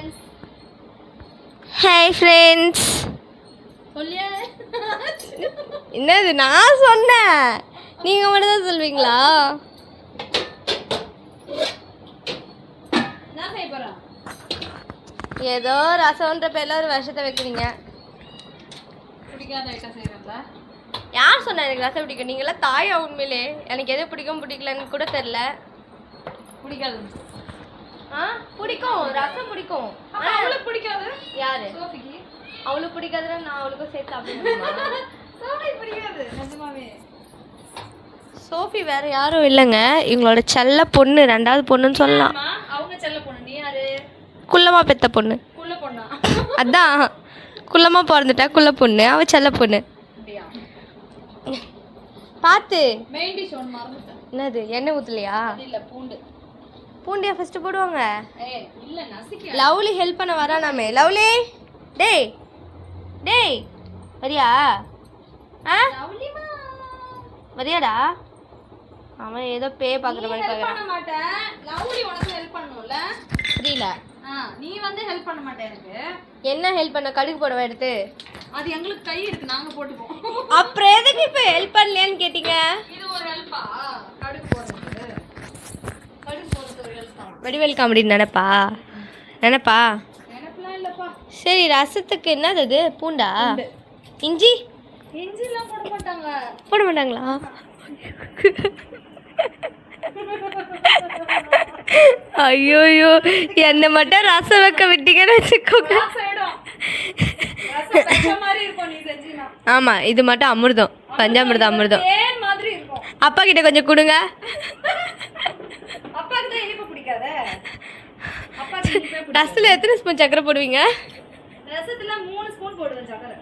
Friends. Hi friends. சொல்லியா? என்னது நான் சொன்னேன், நீங்கள் மட்டும் தான் சொல்வீங்களா? என்ன செய்ய போகிறா? ஏதோ ரசம்ன்ற பேரில் ஒரு விஷத்தை வைக்கிறீங்க. பிடிக்காத ஐட்டம் செய்கிறதா? யார் சொன்னா எனக்கு ரசம் பிடிக்கும்? நீங்களாம் தாயா உண்மையிலே? எனக்கு எது பிடிக்கும் பிடிக்கலன்னு கூட தெரில. பிடிக்காது. பிடிக்கும், ரசம் பிடிக்கும். அவளுக்கு பிடிக்காது. யாரு? சோஃபிக்கு. அவளுக்கு பிடிக்காதுன்னா நான் அவளுக்கும் சேர்த்து சாப்பிடுமா? சோஃபி பிடிக்காது நிஜமாவே. சோஃபி வேற யாரும் இல்லைங்க, இவங்களோட செல்ல பொண்ணு, ரெண்டாவது பொண்ணுன்னு சொல்லலாம். அவங்க செல்ல பொண்ணு. நீ யாரு? குள்ளமா பெத்த பொண்ணு. குள்ள பொண்ணா? அதான் குள்ளமா பிறந்துட்டா குள்ள பொண்ணு, அவ செல்ல பொண்ணு. அப்படியா? பார்த்து. மெயின் டிஷ் ஒன்று மறந்துட்டேன். என்னது? எண்ணெய் ஊற்றலையா? இல்லை, பூண்டு. பூண்டியா ஃபர்ஸ்ட் போடுவாங்க? இல்லை, நசுக்கி. லவ்லி ஹெல்ப் பண்ண வரானாமே. லவ்லி, டேய் டேய் வரியா? லவ்லிமா வரியாடா? அவன் ஏதோ பே பார்க்குற மாதிரி ஹெல்ப் பார்க்குறான். பண்ண மாட்டேன். லவ்லி உனக்கு ஹெல்ப் பண்ணும்ல? புரியல. நீ வந்து ஹெல்ப் பண்ண மாட்டேன் எனக்கு. என்ன ஹெல்ப் பண்ண? கடுகு போடவா எடுத்து? அது எங்களுக்கு கை இருக்கு, நாங்க போட்டுப்போம். அப்புறம் எதுக்கு இப்போ ஹெல்ப் பண்ணலையான்னு கேட்டீங்க? இது ஒரு ஹெல்ப்பா? கடுகு போடுறது. கடுகு போடுறது ஒரு ஹெல்ப்பா? வடிவேல் காமெடி நினைப்பா? நினைப்பா? நினைப்பெல்லாம் இல்லப்பா. சரி, ரசத்துக்கு என்னது அது? பூண்டா? இஞ்சி? இஞ்சிலாம் போட மாட்டாங்க. போட மாட்டாங்களா? ஐயோயோ, என்ன மட்டும் ரசம் வைக்க விட்டீங்கன்னு வச்சுக்கோங்க. ஆமா, இது மட்டும் அமிர்தம், பஞ்சாமிர்தம் அமிர்தம். அப்பா கிட்ட கொஞ்சம் கொடுங்க. ரசத்துல எத்தனை ஸ்பூன் சக்கரை போடுவீங்க? ரசத்துல 3 ஸ்பூன் போடுவேன் சக்கரை.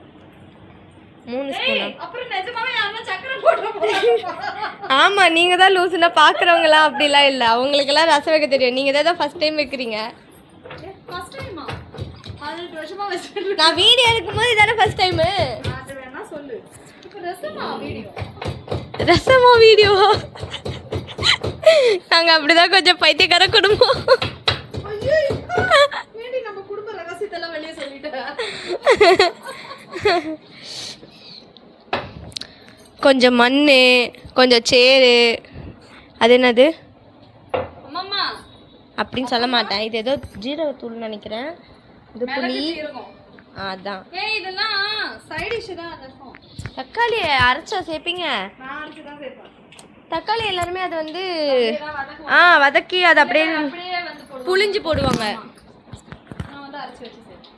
3 ஸ்பூனா? அப்புறம் நிஜமாவே யாரோ சக்கரை போடுறாங்க. ஆமா, நீங்க தான் லூசுனா, பாக்குறவங்கலாம் அப்படிலாம் இல்ல, அவங்களுக்கெல்லாம் ரசம் வைக்க தெரியும். நீங்க தான் ஃபர்ஸ்ட் டைம் வைக்கிறீங்க. ஃபர்ஸ்ட் டைமா? 18 வருஷமா வச்சிருக்கேன். நான் வீடியோ எடுக்கும்போது இதானே ஃபர்ஸ்ட் டைம். அது வேணா சொல்லு. இப்போ ரசமா வீடியோ? ரசமா வீடியோவா? நாங்க அப்படிதான் கொஞ்சம் பைத்தியக்கார குடும்பம். ஐயோ, ஏண்டி நம்ம குடும்ப ரகசியத்தெல்லாம் வெளியே சொல்லிட்டேன். கொஞ்சம் மண், கொஞ்சம் சேரு, அது என்னது அம்மா அப்படின்னு சொல்ல மாட்டேன். இது ஏதோ ஜீரகத்தூள்னு நினைக்கிறேன். இது புளி. அதான். ஏய், இதெல்லாம் சைடு டிஷ் தான். ரசம் தக்காளி அரைச்சா சேர்ப்பீங்க? நான் அரைச்சு தான் சேர்ப்பேன். தக்காளி எல்லாருமே அது வந்து வதக்கி அது அப்படியே வந்து போடுவோம். புளிஞ்சு போடுவாங்க. நான் வந்து அரைச்சு வச்சு சேர்ப்பேன்.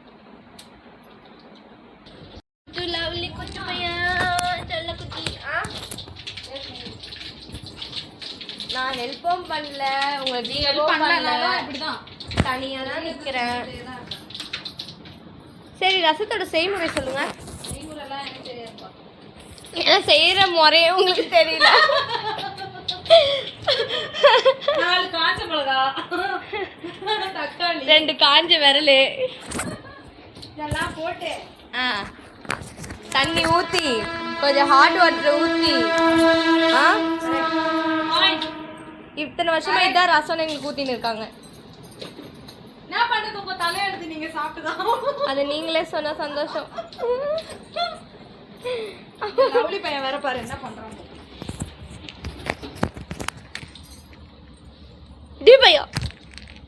நான் ஹெல்ப்பும் பண்ணல, உங்களுக்கு ஹெல்ப் பண்ணலனாலும் இப்படிதான் தனியா தான் நிக்கிறேன். சரி, ரசத்தோட செய்முறை சொல்லுங்க. செய்முறைலாம் எனக்கு தெரியாதுப்பா. ஏன்னா செய்யற முறையே உங்களுக்கு தெரியல. 4 காஞ்ச மிளகா, தக்காளி, 2 காஞ்ச விரல், இதெல்லாம் போட்டு தண்ணி ஊற்றி கொஞ்சம் ஹாட் வாட்டர் ஊற்றி இத்தனை வருஷமா இதான் ரசம் எங்களுக்கு ஊற்றின்னு இருக்காங்க. என்ன பண்ணுறது? உங்கள் தலையெடுத்து நீங்கள் சாப்பிட்டுதான். அது நீங்களே சொன்ன சந்தோஷம். லவ்லி பையன் வேற பாரு என்ன பண்ணுறாங்க. டி பையா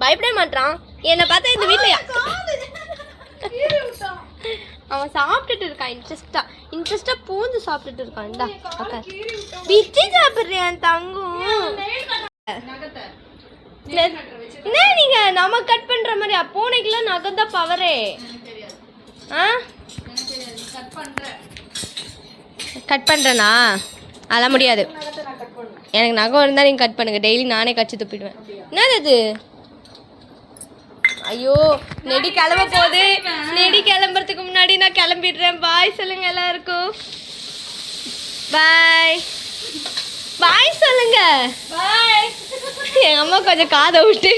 பயப்பட மாட்டான். என்னை பார்த்தா இந்த வீட்டில் அவன் சாப்பிட்டுட்டு இருக்கான். இன்ட்ரெஸ்டா பூந்து சாப்பிட்டுட்டு இருக்கான். இந்தா அக்கா பிச்சு சாப்பிட்றேன் தங்கும். என்ன நீங்க நம்ம கட் பண்ற மாதிரி? பூனைக்கெல்லாம் நகம் தான் பவரே. கட் பண்றேனா? அதெல்லாம் முடியாது. எனக்கு நகம் இருந்தால் நீங்கள் கட் பண்ணுங்க. டெய்லி நானே கச்சி துப்பிடுவேன். என்னது அது? ஐயோ, நெடி கிளம்ப போகுது. நெடி கிளம்புறதுக்கு முன்னாடி நான் கிளம்பிடுறேன். பாய் சொல்லுங்க எல்லாருக்கும். பாய் பாய் சொல்லுங்க. பாய். எங்கள் அம்மா கொஞ்சம் காதை விட்டு